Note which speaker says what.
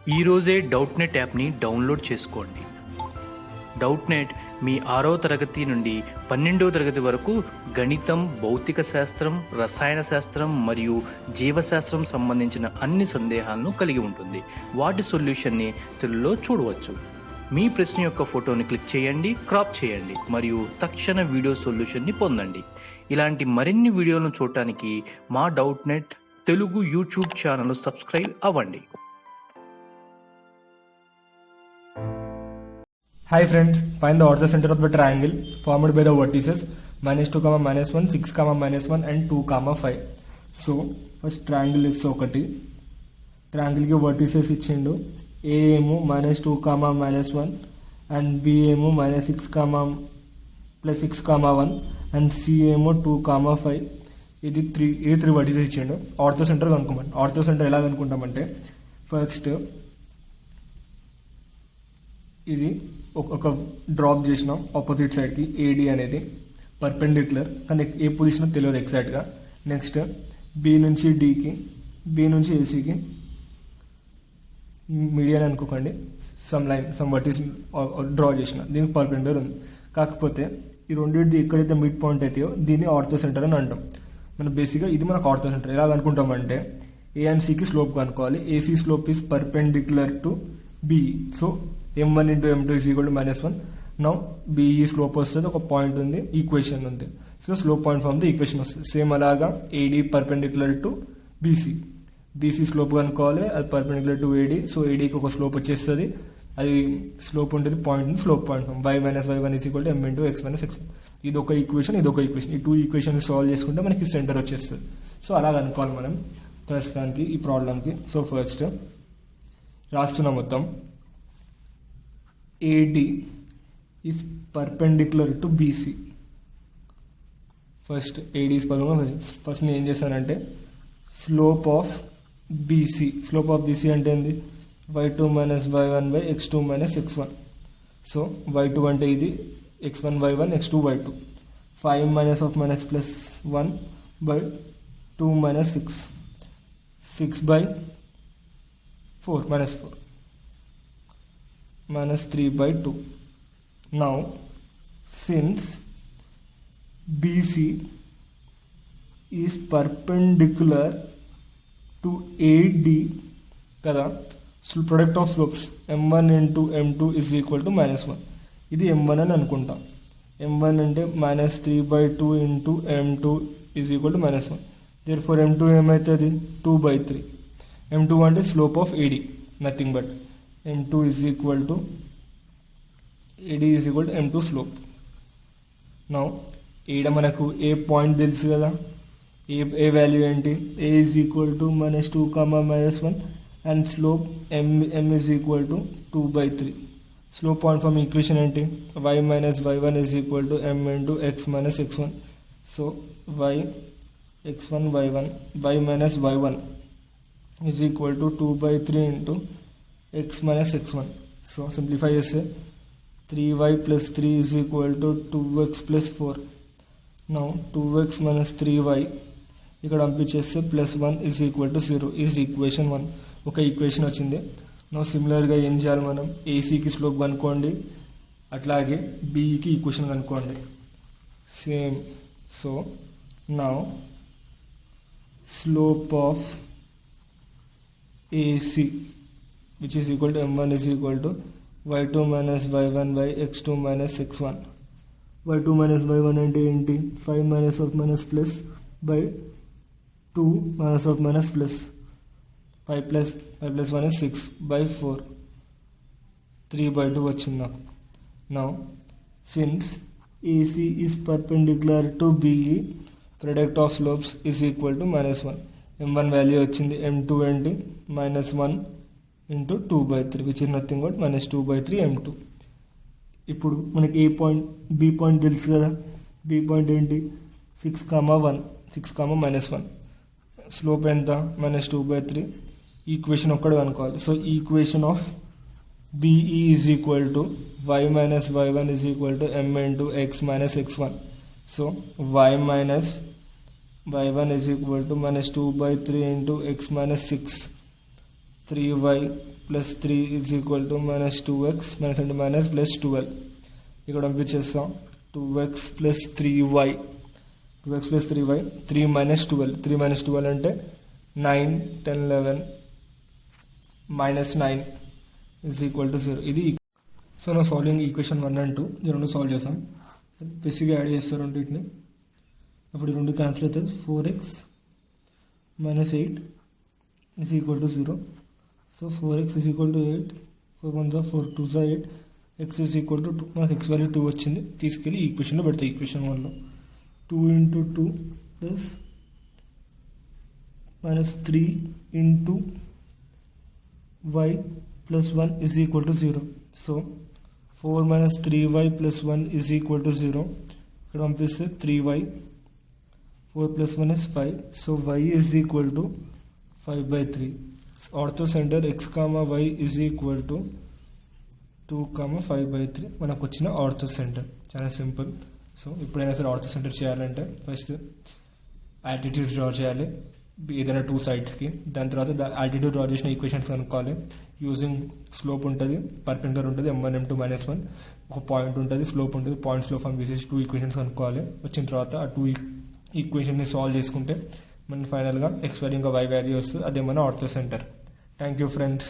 Speaker 1: ఈరోజే డౌట్నెట్ యాప్ని డౌన్లోడ్ చేసుకోండి. డౌట్నెట్ మీ 6వ తరగతి నుండి 12వ తరగతి వరకు గణితం, భౌతిక శాస్త్రం, రసాయన శాస్త్రం మరియు జీవశాస్త్రం సంబంధించిన అన్ని సందేహాలను కలిగి ఉంటుంది. వాటి సొల్యూషన్ని తెలుగులో చూడవచ్చు. మీ ప్రశ్న యొక్క ఫోటోని క్లిక్ చేయండి, క్రాప్ చేయండి మరియు తక్షణ వీడియో సొల్యూషన్ని పొందండి. ఇలాంటి మరిన్ని వీడియోలను చూడటానికి మా Doubtnut Telugu YouTube channel subscribe అవ్వండి.
Speaker 2: Hi friends, find the orthocenter of the triangle formed by the vertices -2, -1, 6, -1 and 2, 5. So first triangle is ఒకటి. ట్రయాంగిల్ కి vertices ఇచ్చిండు. A ఏమో -2, -1 and B ఏమో -6, +6, 1 and C ఏమో 2, 5. ఇది 3 vertices ఇచ్చిండు. ఆర్థోసెంటర్ కనుక్కోమని. ఆర్థోసెంటర్ ఎలా కనుక్కుంటామంటే ఫస్ట్ ఇది ఒక డ్రాప్ చేసినాం ఆపోజిట్ సైడ్ కి. ఏడి అనేది పర్పెండిక్యులర్ కానీ ఏ పొజిషన్ తెలియదు ఎగ్జాక్ట్ గా. నెక్స్ట్ బి నుంచి డికి, బి నుంచి ఏసీకి మీడియన్ అనుకోకండి, సమ్ లైన్ సమ్ వర్టిస్ డ్రా చేసిన దీనికి పర్పెండిక్యులర్ ఉంది. కాకపోతే ఈ రెండింటిది ఎక్కడైతే మిడ్ పాయింట్ అవుతాయో దీన్ని ఆర్థో సెంటర్ అని అంటాం. మనం బేసిక్గా ఇది మనకు ఆర్థో సెంటర్. ఎలా అనుకుంటామంటే ఏ అండ్ సికి స్లోప్ కనుక్కోవాలి. AC slope is perpendicular to BE. So m1 into m2 is equal to -1. Now BE slope వస్తుంది, ఒక పాయింట్ ఉంది, ఈక్వేషన్ ఉంది. So slope point form the equation వస్తుంది. సేమ్ అలాగా AD perpendicular to BC. BC slope కనుక్కోవాలి, అది perpendicular to AD. So ADకి ఒక స్లోప్ వచ్చేస్తుంది, అది స్లోప్ ఉంటుంది, point slope point form y - y1 is equal to m into x - x1. ఇది ఒక ఈక్వేషన్, ఇది ఒక ఈక్వేషన్. ఈ 2 ఈక్వేషన్ సాల్వ్ చేసుకుంటే మనకి సెంటర్ వచ్చేస్తుంది. సో అలా కనుక్కోవాలి మనం ప్రస్తుతానికి ఈ ప్రాబ్లంకి. సో ఫస్ట్ రాస్తున్నా మొత్తం. AD is perpendicular to BC. First AD is perpendicular. First నేను ఏం చేశానంటే స్లోప్ ఆఫ్ BC అంటే ఏంది? y2 - y1 by x2 - x1. So y2 అంటే ఇది, x1 y1, x2 y2. 5 - +1 by 2 - 6. 6 by 4 -4 -3 by 2. Now since BC is perpendicular to AD కదా, product of slopes m1 into m2 is equal to -1. ఇది m1 అని అనుకుంటాం. m1 అంటే -3 by 2 into m2 is equal to -1. therefore m2 ఏమవుతుంది? 2 by 3. m2 అంటే slope of AD, nothing but m2 is equal to AD is equal to m2 slope. Now ఈడ మనకు ఏ point తెలుసు కదా, ఏ వాల్యూ ఏంటి? A is equal to -2, -1 and slope m is equal to 2 by 3. Slope point form equation ఏంటి? y - y1 is equal to m into x - x1. So y x1 y1 y - y1 is equal to 2 by 3 into x - x1. So simplify చేస్తే 3y + 3 is equal to 2x + 4. Now 2x - 3y ఇక్కడ పంపించేస్తే +1 is equal to 0 is equation 1. ఒక equation వచ్చింది. Now సిమిలర్గా ఏం చేయాలి మనం? ఏసీకి slope కనుక్కోండి, అట్లాగే బీఈకి ఈక్వేషన్ కనుక్కోండి same. So now slope of AC which is equal to m1 is equal to y2 - y1 by x2 - x1. y2 - y1 అంటే ఏంటి? 5 - by 2 -+. 5 + 1 is 6 by 4. 3 by 2 వచ్చింది నాకు. Now since AC is perpendicular to BE, product of slopes is equal to -1. m1 value వచ్చింది, m2 ఏంటి? -1 into 2 by 3 which is nothing but -2 by 3 m2. ఇప్పుడు మనకి ఏ point, B point తెలుసు కదా. B point ఏంటి? 6, 1 6, -1. Slope ఎంత? -2 by 3. ఈక్వేషన్ ఒక్కడు కనుక్కోవాలి. So equation of BE is equal to y - y1 is equal to m into x - x1. So y - y1 is equal to -2 by 3 into x - 6. 3y plus 3 is equal to minus 2x minus అంటే minus plus 12 ఇక్కడ పంపించేస్తాం 2x plus 3y 2x plus 3y 3 minus 12 అంటే 9 10 11 minus 9 is equal to 0 ఇది. So నా solving equation 1 and 2 ఈ రెండు solve చేస్తాం. బేసిక్గా add చేస్తారు రెండింటిని. అప్పుడు ఈ రెండు క్యాన్సిల్ అవుతుంది. 4x minus 8 is equal to 0. So 4x is equal to 8 4 1 4 2 8 x is equal to 2. మనకు x వాల్యూ 2 వచ్చింది. తీసుకెళ్ళి ఈక్వేషన్లో పెడతాయి. ఈక్వేషన్ 1లో 2 into 2 plus minus 3 into y plus 1 is equal to 0. So 4 minus 3y plus 1 is equal to 0. ఇక్కడ పంపిస్తే 3y 4 plus 1 is 5. So y is equal to 5/3. Ortho center x comma y is equal to 2 comma 5/3. మనకు వచ్చిన ortho centre చాలా simple. So ఎప్పుడైనా సరే ortho centre చేయాలంటే first altitudes draw చేయాలి ఏదైనా 2 సైడ్స్కి. దాని తర్వాత ఆల్టిట్యూడ్ డ్రా చేసిన ఈక్వేషన్స్ కనుక్కోవాలి. యూజింగ్ స్లోప్ ఉంటుంది, పర్పెండిక్యులర్ ఉంటుంది, m1 m2 -1 ఒక పాయింట్ ఉంటుంది, స్లోప్ ఉంటుంది. పాయింట్ స్లోప్ ఫామ్ తీసేసి 2 ఈక్వేషన్స్ కనుక్కోవాలి. వచ్చిన తర్వాత ఆ 2 ఈక్వేషన్ని సాల్వ్ చేసుకుంటే మనకి ఫైనల్గా x వాల్యూ ఇంకా y వాల్యూ వస్తుంది. అదే మన ortho centre. Thank you friends.